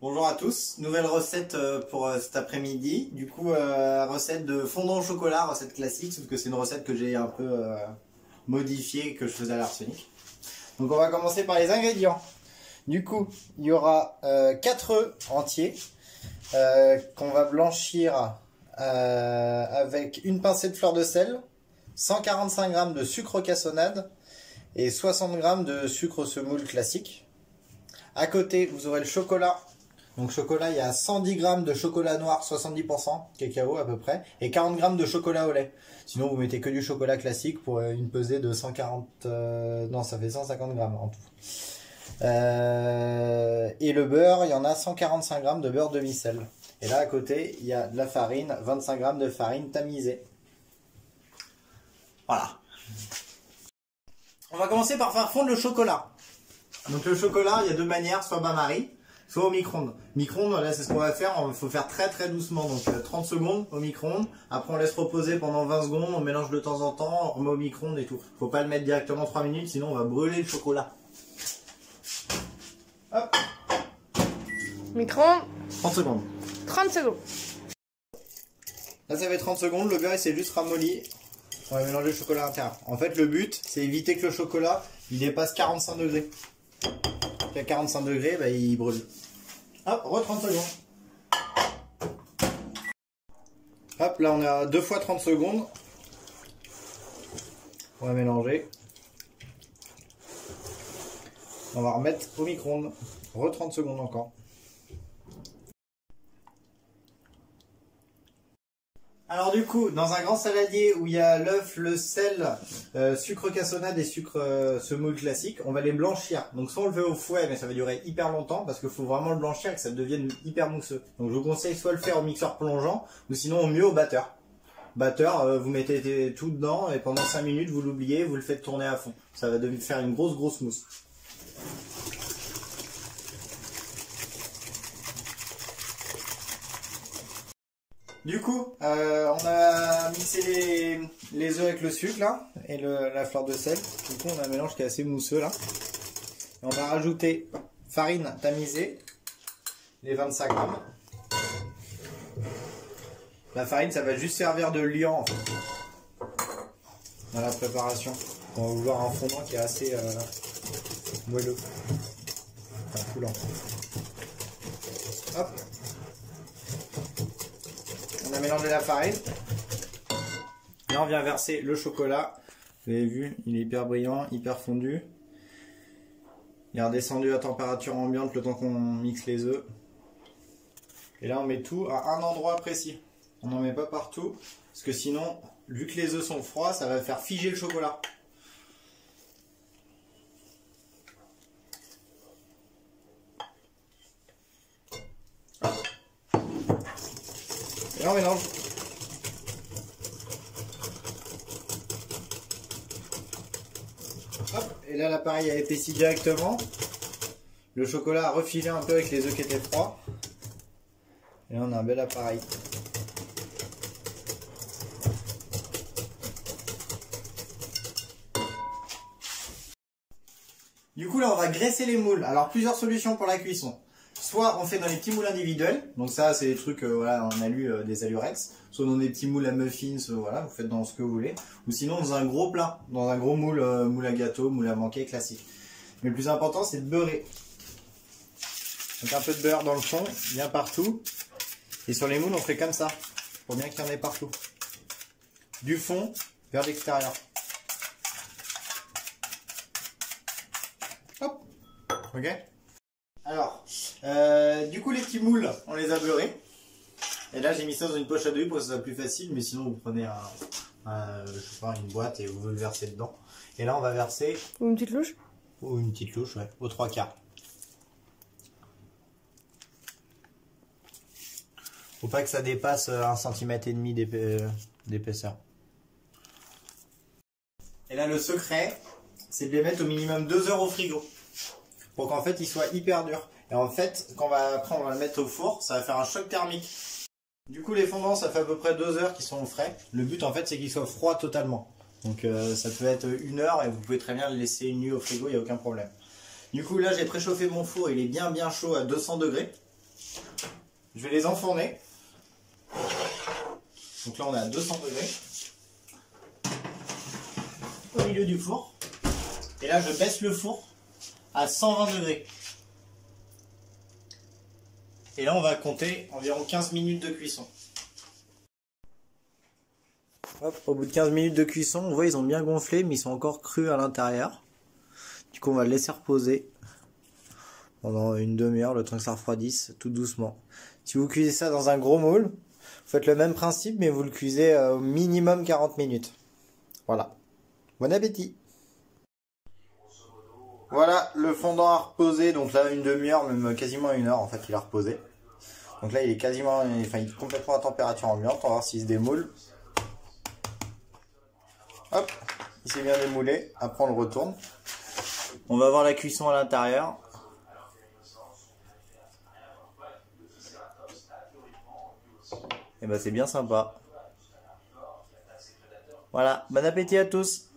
Bonjour à tous, nouvelle recette pour cet après-midi. Du coup, recette de fondant au chocolat, recette classique, sauf que c'est une recette que j'ai un peu modifiée, que je faisais à l'arsenic. Donc on va commencer par les ingrédients. Du coup, il y aura 4 œufs entiers qu'on va blanchir avec une pincée de fleur de sel, 145 g de sucre cassonade et 60 g de sucre semoule classique. À côté, vous aurez le chocolat. Donc chocolat, il y a 110 g de chocolat noir, 70%, cacao à peu près, et 40 g de chocolat au lait. Sinon, vous mettez que du chocolat classique pour une pesée de 140... non, ça fait 150 g en tout. Et le beurre, il y en a 145 g de beurre demi-sel. Et là, à côté, il y a de la farine, 25 g de farine tamisée. Voilà. On va commencer par faire fondre le chocolat. Donc le chocolat, il y a deux manières, soit bain-marie, soit au micro-ondes. Micro-ondes, là c'est ce qu'on va faire, il faut faire très très doucement, donc 30 secondes au micro-ondes, après on laisse reposer pendant 20 secondes, on mélange de temps en temps, on remet au micro-ondes et tout. Faut pas le mettre directement 3 minutes, sinon on va brûler le chocolat. Hop. Micro-ondes. 30 secondes. 30 secondes. Là ça fait 30 secondes, le beurre il s'est juste ramolli. On va mélanger le chocolat à l'intérieur. En fait le but, c'est éviter que le chocolat il dépasse 45 degrés. À 45 degrés, bah, il brûle. Hop, re 30 secondes. Hop, là on est à 2 fois 30 secondes. On va mélanger. On va remettre au micro-ondes. Re 30 secondes encore. Alors du coup, dans un grand saladier où il y a l'œuf, le sel, sucre cassonade et sucre semoule classique, on va les blanchir. Donc soit on le fait au fouet, mais ça va durer hyper longtemps parce qu'il faut vraiment le blanchir et que ça devienne hyper mousseux. Donc je vous conseille soit le faire au mixeur plongeant ou sinon au mieux au batteur. Batteur, vous mettez tout dedans et pendant 5 minutes vous l'oubliez, vous le faites tourner à fond. Ça va faire une grosse mousse. Du coup, on a mixé les œufs avec le sucre là et la fleur de sel. Du coup, on a un mélange qui est assez mousseux là. Et on va rajouter farine tamisée, les 25 g. La farine, ça va juste servir de liant en fait, dans la préparation. On va vouloir un fondant qui est assez moelleux, enfin coulant. Hop. On a mélangé la farine. Là, on vient verser le chocolat. Vous avez vu, il est hyper brillant, hyper fondu. Il est redescendu à température ambiante le temps qu'on mixe les œufs. Et là, on met tout à un endroit précis. On n'en met pas partout, parce que sinon, vu que les œufs sont froids, ça va faire figer le chocolat. Et là, on mélange. Hop, et là l'appareil a épaissi directement. Le chocolat a refilé un peu avec les œufs qui étaient froids. Et là on a un bel appareil. Du coup là on va graisser les moules. Alors plusieurs solutions pour la cuisson. Soit on fait dans les petits moules individuels, donc ça c'est des trucs, voilà, on a lu des Alurex, soit dans des petits moules à muffins, voilà, vous faites dans ce que vous voulez, ou sinon dans un gros plat, dans un gros moule, moule à gâteau, moule à manquer classique. Mais le plus important c'est de beurrer. Donc un peu de beurre dans le fond, bien partout, et sur les moules on fait comme ça, pour bien qu'il y en ait partout. Du fond vers l'extérieur. Hop, ok. Alors, du coup les petits moules, on les a beurrés. Et là j'ai mis ça dans une poche à douille pour que ce soit plus facile, mais sinon vous prenez je sais pas, une boîte et vous le versez dedans. Et là on va verser... Ou une petite louche. Ou une petite louche, ouais, aux 3/4. Faut pas que ça dépasse 1,5 cm d'épaisseur. Et là le secret, c'est de les mettre au minimum 2 heures au frigo. Pour qu'en fait il soit hyper dur. Et en fait, après on va le mettre au four, ça va faire un choc thermique. Du coup les fondants ça fait à peu près 2 heures qu'ils sont frais. Le but en fait c'est qu'ils soient froids totalement. Donc ça peut être 1 heure et vous pouvez très bien le laisser une nuit au frigo, il n'y a aucun problème. Du coup là j'ai préchauffé mon four, il est bien chaud à 200 degrés. Je vais les enfourner. Donc là on est à 200 degrés. Au milieu du four. Et là je baisse le four à 120 degrés. Et là on va compter environ 15 minutes de cuisson. Hop, au bout de 15 minutes de cuisson, on voit ils ont bien gonflé mais ils sont encore crus à l'intérieur. Du coup on va le laisser reposer pendant une demi-heure, le temps que ça refroidisse tout doucement. Si vous cuisez ça dans un gros moule, vous faites le même principe mais vous le cuisez au minimum 40 minutes. Voilà. Bon appétit! Voilà, le fondant a reposé, donc là une demi-heure, même quasiment une heure en fait il a reposé. Donc là il est quasiment, enfin il est complètement à température ambiante, on va voir s'il se démoule. Hop, il s'est bien démoulé, après on le retourne. On va voir la cuisson à l'intérieur. Et ben c'est bien sympa. Voilà, bon appétit à tous!